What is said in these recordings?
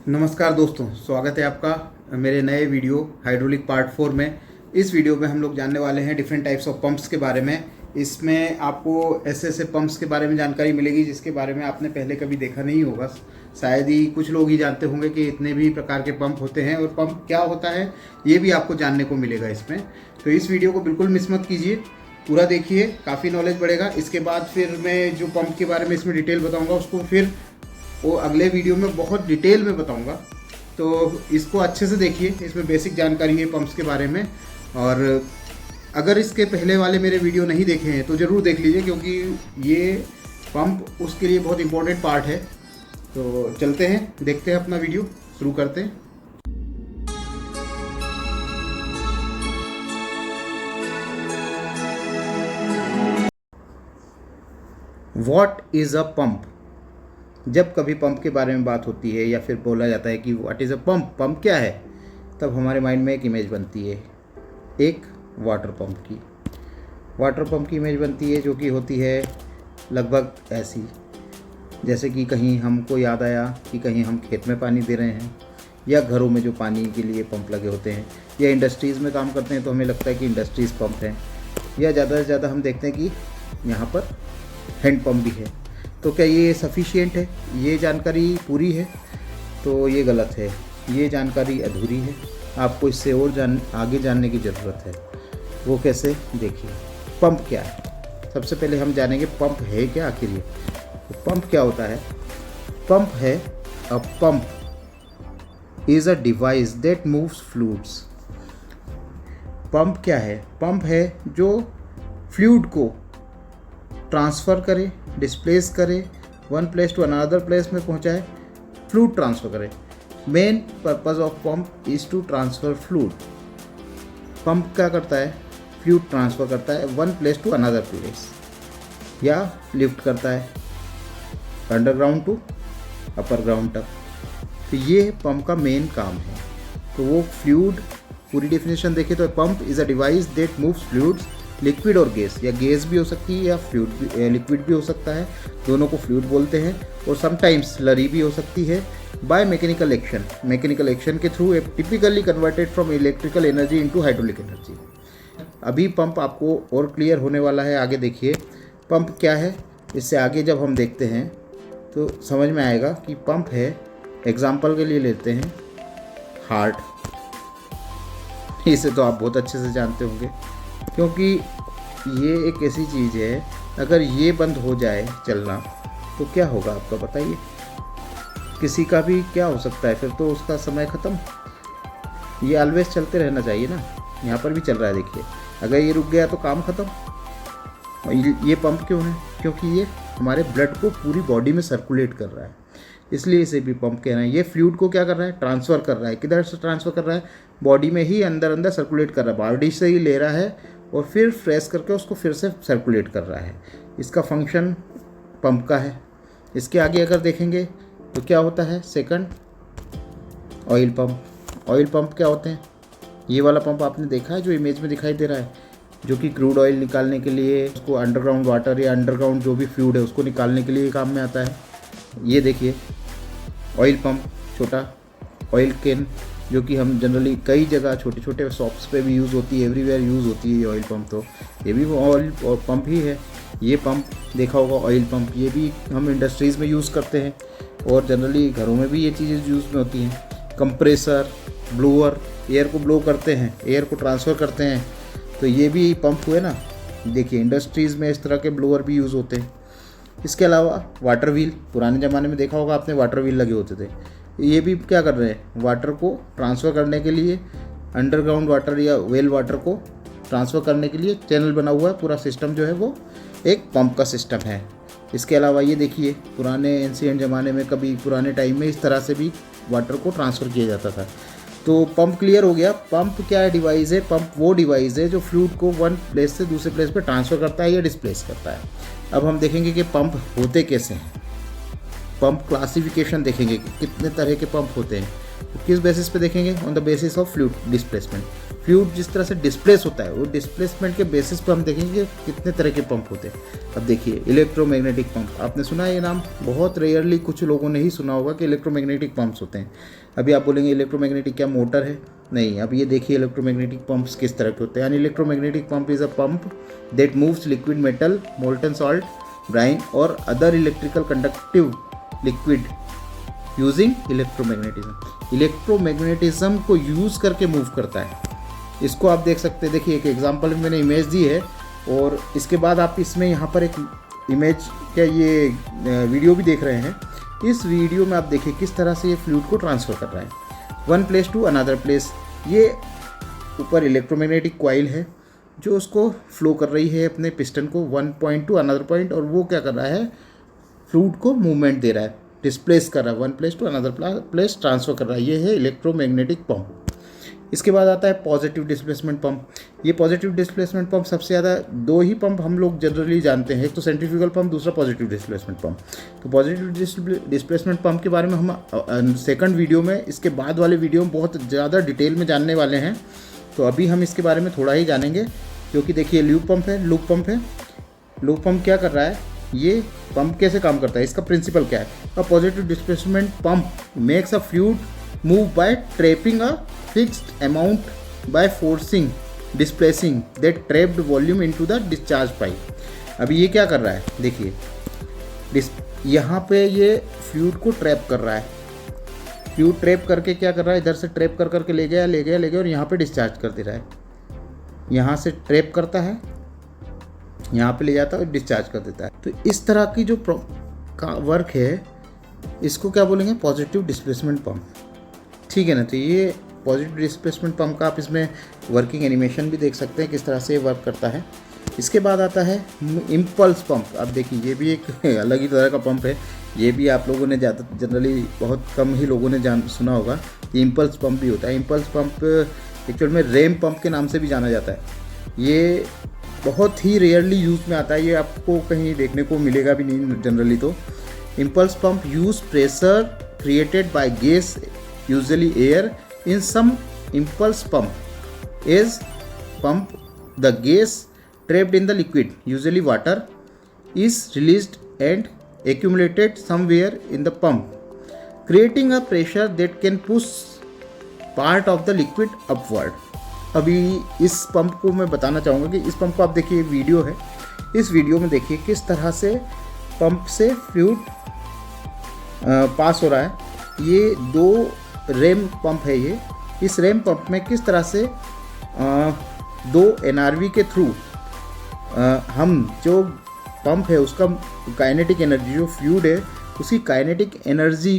नमस्कार दोस्तों, स्वागत है आपका मेरे नए वीडियो हाइड्रोलिक पार्ट 4 में। इस वीडियो में हम लोग जानने वाले हैं डिफरेंट टाइप्स ऑफ पंप्स के बारे में। इसमें आपको ऐसे ऐसे पंप्स के बारे में जानकारी मिलेगी जिसके बारे में आपने पहले कभी देखा नहीं होगा। शायद ही कुछ लोग ही जानते होंगे कि इतने भी प्रकार के पंप होते हैं और पंप क्या होता है ये भी आपको जानने को मिलेगा इसमें। तो इस वीडियो को बिल्कुल मिस मत कीजिए, पूरा देखिए, काफ़ी नॉलेज बढ़ेगा। इसके बाद फिर मैं जो पंप के बारे में इसमें डिटेल बताऊँगा उसको फिर वो अगले वीडियो में बहुत डिटेल में बताऊंगा। तो इसको अच्छे से देखिए, इसमें बेसिक जानकारी है पंप्स के बारे में। और अगर इसके पहले वाले मेरे वीडियो नहीं देखे हैं तो ज़रूर देख लीजिए, क्योंकि ये पंप उसके लिए बहुत इंपॉर्टेंट पार्ट है। तो चलते हैं, देखते हैं, अपना वीडियो शुरू करते हैं। What is a pump? जब कभी पंप के बारे में बात होती है या फिर बोला जाता है कि what is a pump, pump क्या है, तब हमारे माइंड में एक इमेज बनती है, एक वाटर पंप की। वाटर पंप की इमेज बनती है जो कि होती है लगभग ऐसी, जैसे कि कहीं हमको याद आया कि कहीं हम खेत में पानी दे रहे हैं, या घरों में जो पानी के लिए पंप लगे होते हैं, या इंडस्ट्रीज़ में काम करते हैं तो हमें लगता है कि इंडस्ट्रीज़ पंप हैं, या ज़्यादा से ज़्यादा हम देखते हैं कि यहाँ पर हैंड पंप भी है। तो क्या ये सफिशिएंट है, ये जानकारी पूरी है? तो ये गलत है, ये जानकारी अधूरी है। आपको इससे और आगे जानने की ज़रूरत है। वो कैसे, देखिए। पंप क्या है, सबसे पहले हम जानेंगे पंप है क्या आखिर ये। तो पंप क्या होता है? पंप है, अ pump is a device that moves fluids. Pump क्या है? पंप है जो फ्लूइड को ट्रांसफ़र करे, डिस्प्लेस करे, one place to another place में पहुंचाए, फ्लूइड ट्रांसफ़र करे। Main purpose of pump is to transfer fluid. Pump क्या करता है? फ्लूइड ट्रांसफ़र करता है one place to another place, या लिफ्ट करता है अंडरग्राउंड टू अपर ग्राउंड तक। तो ये पंप का मेन काम है। तो वो फ्लूइड, पूरी डेफिनेशन देखें तो pump is a device that moves fluids, liquid और गैस, या गैस भी हो सकती है या फ्लूइड भी, लिक्विड भी हो सकता है, दोनों को फ्लूइड बोलते हैं। और समटाइम्स स्लरी भी हो सकती है, by mechanical action. Mechanical action के through typically converted from electrical energy into hydraulic energy. अभी पंप आपको और क्लियर होने वाला है, आगे देखिए पंप क्या है। इससे आगे जब हम देखते हैं तो समझ में आएगा कि पंप है। एग्जाम्पल के लिए लेते हैं हार्ट। इसे तो आप बहुत अच्छे से जानते होंगे, क्योंकि ये एक ऐसी चीज़ है, अगर ये बंद हो जाए चलना तो क्या होगा आपका बताइए। किसी का भी क्या हो सकता है, फिर तो उसका समय ख़त्म। ये ऑलवेज चलते रहना चाहिए ना। यहाँ पर भी चल रहा है, देखिए, अगर ये रुक गया तो काम ख़त्म। और ये पंप क्यों है? क्योंकि ये हमारे ब्लड को पूरी बॉडी में सर्कुलेट कर रहा है, इसलिए इसे भी पंप कह रहे हैं। ये फ्लूइड को क्या कर रहा है? ट्रांसफ़र कर रहा है। किधर से ट्रांसफ़र कर रहा है? बॉडी में ही अंदर अंदर सर्कुलेट कर रहा है, बॉडी से ही ले रहा है और फिर फ्रेश करके उसको फिर से सर्कुलेट कर रहा है। इसका फंक्शन पंप का है। इसके आगे अगर देखेंगे तो क्या होता है? Second, oil pump. Oil pump क्या होते हैं? ये वाला पंप आपने देखा है जो इमेज में दिखाई दे रहा है, जो कि क्रूड ऑयल निकालने के लिए, उसको अंडरग्राउंड वाटर या अंडरग्राउंड जो भी फ्लूइड है उसको निकालने के लिए काम में आता है। ये देखिए ऑयल पंप, छोटा ऑयल कैन, जो कि हम जनरली कई जगह छोटे छोटे शॉप्स पे भी यूज़ होती है, एवरीवेयर यूज़ होती है ये ऑयल पंप। तो ये भी ऑयल और पंप ही है। ये पंप देखा होगा, ऑयल पंप, ये भी हम इंडस्ट्रीज़ में यूज़ करते हैं और जनरली घरों में भी ये चीज़ें यूज़ में होती हैं। कंप्रेसर, ब्लोअर, एयर को ब्लो करते हैं, एयर को ट्रांसफ़र करते हैं, तो ये भी पंप हुए ना। देखिए इंडस्ट्रीज़ में इस तरह के ब्लोअर भी यूज़ होते हैं। इसके अलावा वाटर व्हील, पुराने ज़माने में देखा होगा आपने, वाटर व्हील लगे होते थे। ये भी क्या कर रहे हैं? वाटर को ट्रांसफ़र करने के लिए, अंडरग्राउंड वाटर या वेल वाटर को ट्रांसफ़र करने के लिए चैनल बना हुआ है। पूरा सिस्टम जो है वो एक पंप का सिस्टम है। इसके अलावा ये देखिए, पुराने एंशिएंट ज़माने में, कभी पुराने टाइम में इस तरह से भी वाटर को ट्रांसफ़र किया जाता था। तो पंप क्लियर हो गया। पंप क्या है? डिवाइस है। पंप वो डिवाइस है जो फ्लूइड को वन प्लेस से दूसरे प्लेस पर ट्रांसफ़र करता है या डिस्प्लेस करता है। अब हम देखेंगे कि पंप होते कैसे हैं। पंप क्लासिफिकेशन देखेंगे कि कितने तरह के पंप होते हैं। तो किस बेसिस पे देखेंगे? On the basis of fluid displacement. Fluid जिस तरह से डिस्प्लेस होता है, वो डिस्प्लेसमेंट के बेसिस पर हम देखेंगे कितने तरह के पंप होते हैं। अब देखिए इलेक्ट्रोमैग्नेटिक पंप, आपने सुना है ये नाम? बहुत रेयरली कुछ लोगों ने ही सुना होगा कि इलेक्ट्रोमैग्नेटिक पंप्स होते हैं। अभी आप बोलेंगे इलेक्ट्रोमैग्नेटिक क्या मोटर है? नहीं। अब ये देखिए इलेक्ट्रोमैग्नेटिक पंप्स किस तरह के होते हैं। An electromagnetic pump is a pump that moves liquid metal, molten salt, brine और other electrical conductive liquid using electromagnetism. Electromagnetism को यूज़ करके मूव करता है। इसको आप देख सकते हैं, देखिए एक एग्जांपल में मैंने इमेज दी है और इसके बाद आप इसमें यहाँ पर एक इमेज क्या ये वीडियो भी देख रहे हैं। इस वीडियो में आप देखिए किस तरह से ये फ्लूइड को ट्रांसफ़र कर रहा है one place to another place. ये ऊपर इलेक्ट्रोमैग्नेटिक कॉइल है जो उसको फ्लो कर रही है अपने पिस्टन को one point two another point, और वो क्या कर रहा है, फ्लूइड को मूवमेंट दे रहा है, डिस्प्लेस कर रहा है, one place to another place transfer कर रहा है। ये है इलेक्ट्रोमैग्नेटिक पंप। इसके बाद आता है पॉजिटिव डिस्प्लेसमेंट पंप। ये पॉजिटिव डिस्प्लेसमेंट पंप सबसे ज़्यादा दो ही पंप हम लोग जनरली जानते हैं, एक तो सेंट्रीफ्यूगल पंप, दूसरा पॉजिटिव डिस्प्लेसमेंट पंप। तो पॉजिटिव डिस्प्लेसमेंट पंप के बारे में हम सेकंड वीडियो में, इसके बाद वाले वीडियो में बहुत ज़्यादा डिटेल में जानने वाले हैं। तो अभी हम इसके बारे में थोड़ा ही जानेंगे, क्योंकि देखिए लूप पंप है, लूप पंप है। लूप पंप क्या कर रहा है, ये पंप कैसे काम करता है, इसका प्रिंसिपल क्या है। A positive displacement pump makes a fluid move by trapping a fixed amount by forcing displacing that trapped volume into the discharge pipe. अभी ये क्या कर रहा है, देखिए यहाँ पे ये फ्लूइड को ट्रैप कर रहा है। फ्लूइड ट्रैप करके क्या कर रहा है, इधर से ट्रैप कर करके ले गया और यहाँ पे डिस्चार्ज कर दे रहा है। यहाँ से ट्रैप करता है, यहाँ पे ले जाता है और डिस्चार्ज कर देता है। तो इस तरह की जो का वर्क है, इसको क्या बोलेंगे, पॉजिटिव डिस्प्लेसमेंट पंप। ठीक है ना। तो ये पॉजिटिव डिस्प्लेसमेंट पंप का आप इसमें वर्किंग एनिमेशन भी देख सकते हैं किस तरह से वर्क करता है। इसके बाद आता है इम्पल्स पंप। अब देखिए ये भी एक अलग ही तरह का पंप है। ये भी आप लोगों ने ज़्यादा जनरली बहुत कम ही लोगों ने सुना होगा। ये इम्पल्स पंप भी होता है। इम्पल्स पंप एक्चुअल में रैम पंप के नाम से भी जाना जाता है। ये बहुत ही रेयरली यूज़ में आता है, ये आपको कहीं देखने को मिलेगा भी नहीं जनरली। तो impulse pump use pressure created by gas, usually air, in some impulse pump is pump the gas trapped in the liquid, usually water, is released and accumulated somewhere in the pump, creating a pressure that can push part of the liquid upward. अभी इस pump को मैं बताना चाहूँगा कि इस pump को आप देखिए वीडियो है, इस वीडियो में देखिए किस तरह से पंप से फ्लूइड पास हो रहा है। ये दो रैम पंप है ये। इस रैम पंप में किस तरह से दो NRV के थ्रू हम जो पंप है उसका काइनेटिक एनर्जी, जो फ्लूइड है उसी काइनेटिक एनर्जी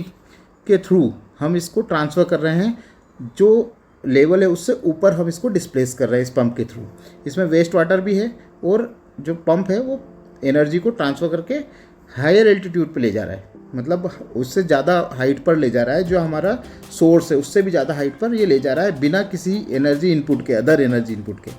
के थ्रू हम इसको ट्रांसफ़र कर रहे हैं। जो लेवल है उससे ऊपर हम इसको डिस्प्लेस कर रहे हैं इस पंप के थ्रू। इसमें वेस्ट वाटर भी है और जो पंप है वो एनर्जी को ट्रांसफ़र करके हायर एल्टीट्यूड पे ले जा रहा है, मतलब उससे ज़्यादा हाइट पर ले जा रहा है। जो हमारा सोर्स है उससे भी ज़्यादा हाइट पर ये ले जा रहा है बिना किसी एनर्जी इनपुट के, अदर एनर्जी इनपुट के।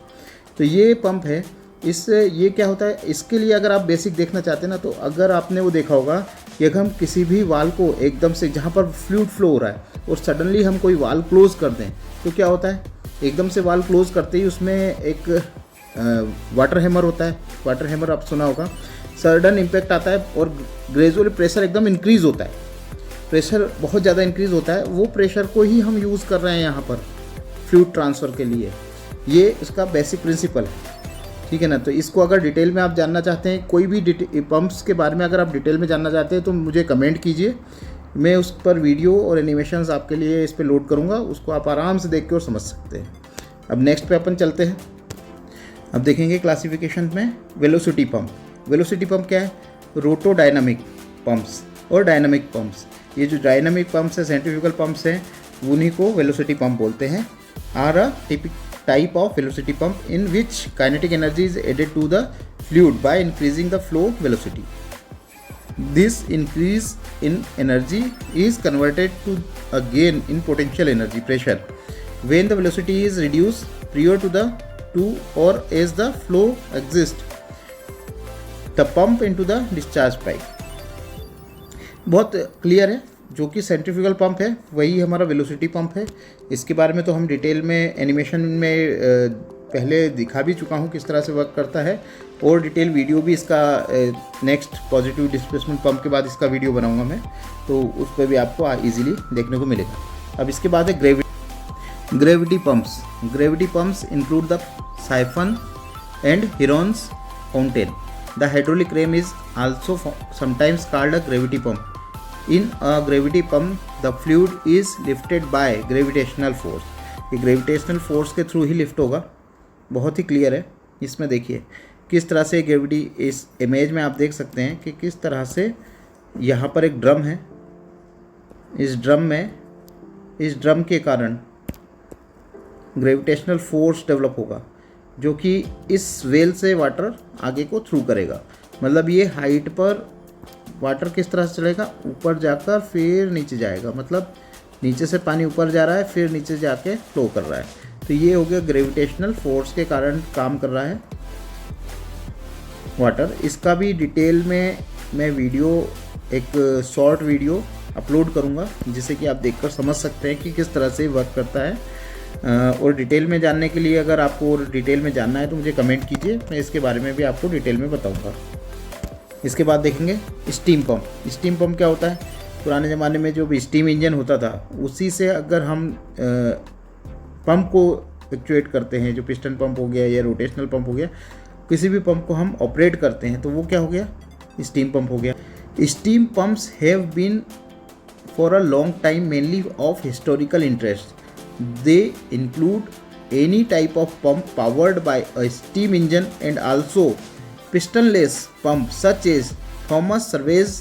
तो ये पंप है। ये क्या होता है, इसके लिए अगर आप बेसिक देखना चाहते हैं ना, तो अगर आपने वो देखा होगा कि अगर हम किसी भी वाल को एकदम से, जहाँ पर फ्लूइड फ्लो हो रहा है और सडनली हम कोई वाल क्लोज़ कर दें तो क्या होता है, एकदम से वाल क्लोज़ करते ही उसमें एक वाटर हैमर होता है। वाटर हैमर आप सुना होगा। सडन इम्पैक्ट आता है और ग्रेजुअली प्रेशर एकदम इंक्रीज़ होता है। प्रेशर बहुत ज़्यादा इंक्रीज़ होता है। वो प्रेशर को ही हम यूज़ कर रहे हैं यहाँ पर फ्लूइड ट्रांसफ़र के लिए। ये इसका बेसिक प्रिंसिपल है। ठीक है ना। तो इसको अगर डिटेल में आप जानना चाहते हैं, कोई भी पंप्स के बारे में अगर आप डिटेल में जानना चाहते हैं तो मुझे कमेंट कीजिए। मैं उस पर वीडियो और एनिमेशंस आपके लिए इस पर लोड करूँगा, उसको आप आराम से देख के और समझ सकते हैं। अब नेक्स्ट पे अपन चलते हैं। अब देखेंगे क्लासिफिकेशन में वेलोसिटी पंप। वेलोसिटी पंप क्या है, रोटोडायनामिक पंप्स और डायनामिक पंप्स। ये जो डायनामिक पंप्स है, सेंट्रीफ्यूगल पंप्स हैं, उन्हीं को वेलोसिटी पंप बोलते हैं। Are a type of velocity pump in which kinetic energy is added to the fluid by increasing the flow velocity. This increase in energy is converted to a gain in potential energy pressure when the velocity is reduced prior to or as the flow exists the pump into the discharge pipe. बहुत clear है। जो कि centrifugal pump है वही हमारा velocity pump है। इसके बारे में तो हम डिटेल में एनिमेशन में पहले दिखा भी चुका हूँ किस तरह से वर्क करता है, और डिटेल वीडियो भी इसका नेक्स्ट पॉजिटिव डिस्प्लेसमेंट पंप के बाद इसका वीडियो बनाऊंगा मैं, तो उस पर भी आपको इजीली देखने को मिलेगा। अब इसके बाद है gravity pumps. Gravity pumps include the siphon and Heron's fountain. The hydraulic RAM is also sometimes called a gravity pump. In a gravity pump the fluid is lifted by gravitational force. ये gravitational force के through ही lift होगा। बहुत ही clear है। इसमें देखिए किस तरह से ग्रेविटी, इस इमेज में आप देख सकते हैं कि किस तरह से यहाँ पर एक ड्रम है। इस ड्रम के कारण ग्रेविटेशनल फोर्स डेवलप होगा जो कि इस वेल से वाटर आगे को थ्रू करेगा। मतलब ये हाइट पर वाटर किस तरह से चलेगा, ऊपर जाकर फिर नीचे जाएगा। मतलब नीचे से पानी ऊपर जा रहा है फिर नीचे जाके फ्लो कर रहा है। तो ये हो गया ग्रेविटेशनल फोर्स के कारण काम कर रहा है वाटर। इसका भी डिटेल में मैं वीडियो, एक शॉर्ट वीडियो अपलोड करूंगा जिसे कि आप देखकर समझ सकते हैं कि किस तरह से वर्क करता है। और डिटेल में जानने के लिए, अगर आपको डिटेल में जानना है तो मुझे कमेंट कीजिए, मैं इसके बारे में भी आपको डिटेल में बताऊंगा। इसके बाद देखेंगे स्टीम पंप। स्टीम पंप क्या होता है? पुराने ज़माने में जो भी स्टीम इंजन होता था उसी से अगर हम पंप को एक्चुएट करते हैं, जो पिस्टन पंप हो गया या रोटेशनल पंप हो गया, किसी भी पंप को हम ऑपरेट करते हैं तो वो क्या हो गया? स्टीम पंप हो गया। Steam pumps have been for a long time mainly of historical interest. They include any type of pump powered by a steam engine and also pistonless pump such as Thomas Surveys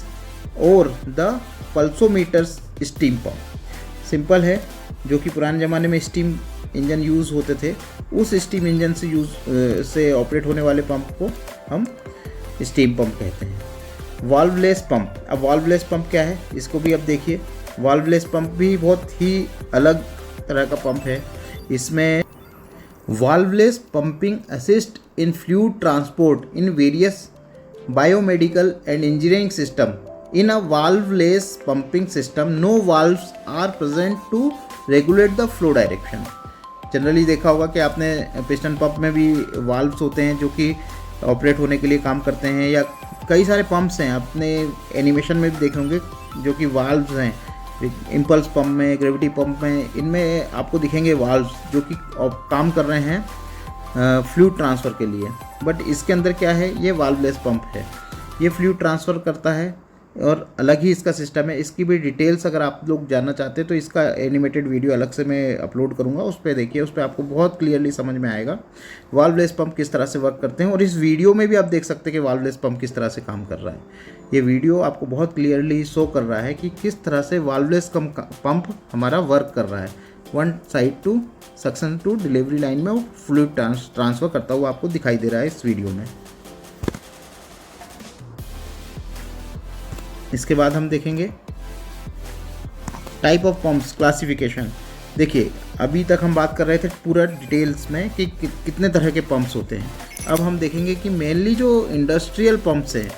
और the pulsometers steam pump। Simple है, जो कि पुराने ज़माने में steam engine use होते थे, उस स्टीम इंजन से ऑपरेट होने वाले पंप को हम स्टीम पंप कहते हैं। वाल्वलेस पंप। अब वाल्वलेस पंप क्या है, इसको भी अब देखिए। वाल्वलेस पंप भी बहुत ही अलग तरह का पंप है। इसमें valveless pumping assist in fluid transport in various biomedical and engineering system. In a valveless pumping system, no valves are present to regulate the flow direction. Generally देखा होगा कि आपने पिस्टन पंप में भी वाल्व्स होते हैं जो कि ऑपरेट होने के लिए काम करते हैं, या कई सारे पंप्स हैं, आपने एनिमेशन में भी देखे होंगे जो कि वाल्व्स हैं। इम्पल्स पंप में, ग्रेविटी पंप में, इनमें आपको दिखेंगे वाल्व्स जो कि काम कर रहे हैं फ्लूइड ट्रांसफ़र के लिए। बट इसके अंदर क्या है, ये वाल्वलेस पंप है। ये फ्लूइड ट्रांसफ़र करता है और अलग ही इसका सिस्टम है। इसकी भी डिटेल्स अगर आप लोग जानना चाहते हैं तो इसका एनिमेटेड वीडियो अलग से मैं अपलोड करूंगा, उस पर देखिए, उस पर आपको बहुत क्लियरली समझ में आएगा वाल्वलेस पंप किस तरह से वर्क करते हैं। और इस वीडियो में भी आप देख सकते हैं कि वाल्वलेस पंप किस तरह से काम कर रहा है। ये वीडियो आपको बहुत क्लियरली शो कर रहा है कि किस तरह से वाल्वलेस पंप हमारा वर्क कर रहा है। One side to suction to delivery line में वो फ्लूइड ट्रांसफ़र करता हुआ आपको दिखाई दे रहा है इस वीडियो में। इसके बाद हम देखेंगे टाइप ऑफ पंप्स क्लासिफिकेशन। देखिए, अभी तक हम बात कर रहे थे पूरा डिटेल्स में कि कितने तरह के पंप्स होते हैं। अब हम देखेंगे कि मेनली जो इंडस्ट्रियल पंप्स हैं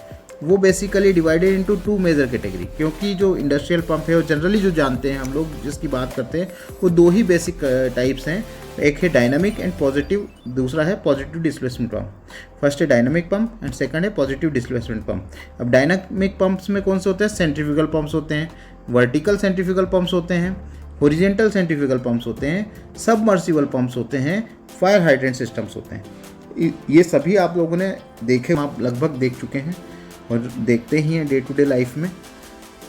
वो basically divided into two major category, क्योंकि जो इंडस्ट्रियल पंप है वो जनरली जो जानते हैं हम लोग, जिसकी बात करते हैं, वो दो ही बेसिक टाइप्स हैं। एक है डायनामिक एंड पॉजिटिव, दूसरा है पॉजिटिव डिस्प्लेसमेंट पंप। फर्स्ट है डायनामिक पंप एंड सेकंड है पॉजिटिव डिस्प्लेसमेंट पंप। अब डायनामिक पंप्स में कौन से होते हैं? सेंट्रीफ्यूगल पंप्स होते हैं, वर्टिकल सेंट्रीफ्यूगल पंप्स होते हैं, हॉरिजॉन्टल सेंट्रीफ्यूगल पंप्स होते हैं, सबमर्सिबल पंप्स होते हैं, फायर हाइड्रेंट सिस्टम्स होते हैं। ये सभी आप लोगों ने देखे, आप लगभग देख चुके हैं और देखते ही हैं डे टू डे लाइफ में।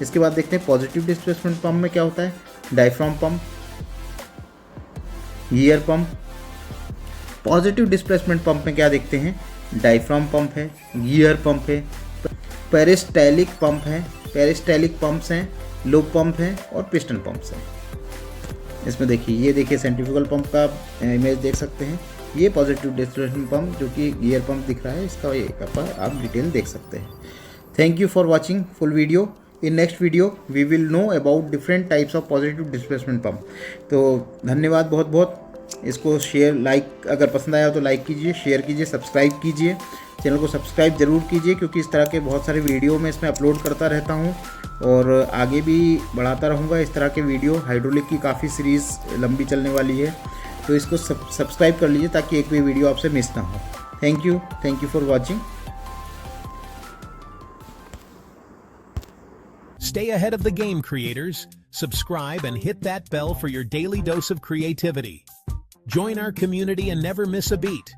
इसके बाद देखते हैं पॉजिटिव डिस्प्लेसमेंट पंप में क्या होता है। Diaphragm pump, year pump. Positive displacement pump में क्या देखते हैं? डायफ्राम पंप है, ईयर पंप है, पेरिस्टाइलिक पंप है, पेरिस्टाइलिक पंप्स हैं, लोब पंप हैं और पिस्टन पंप्स हैं। इसमें देखिए, ये देखिए सेंट्रीफ्यूगल पंप का इमेज देख सकते हैं। ये पॉजिटिव डिस्प्लेसमेंट पंप जो कि ईयर पंप दिख रहा है, इसका ये आप डिटेल देख सकते हैं। Thank you for watching full video. In next video we will know about different types of positive displacement pump. तो धन्यवाद बहुत बहुत। इसको शेयर लाइक अगर पसंद आया तो लाइक कीजिए, शेयर कीजिए, सब्सक्राइब कीजिए, चैनल को सब्सक्राइब ज़रूर कीजिए क्योंकि इस तरह के बहुत सारे वीडियो मैं इसमें अपलोड करता रहता हूँ और आगे भी बढ़ाता रहूँगा इस तरह के वीडियो। हाइड्रोलिक की काफ़ी सीरीज़ लंबी चलने वाली है, तो इसको सब्सक्राइब कर लीजिए ताकि एक भी वीडियो आपसे मिस ना हो। Thank you for watching. Stay ahead of the game, creators. Subscribe and hit that bell for your daily dose of creativity. Join our community and never miss a beat.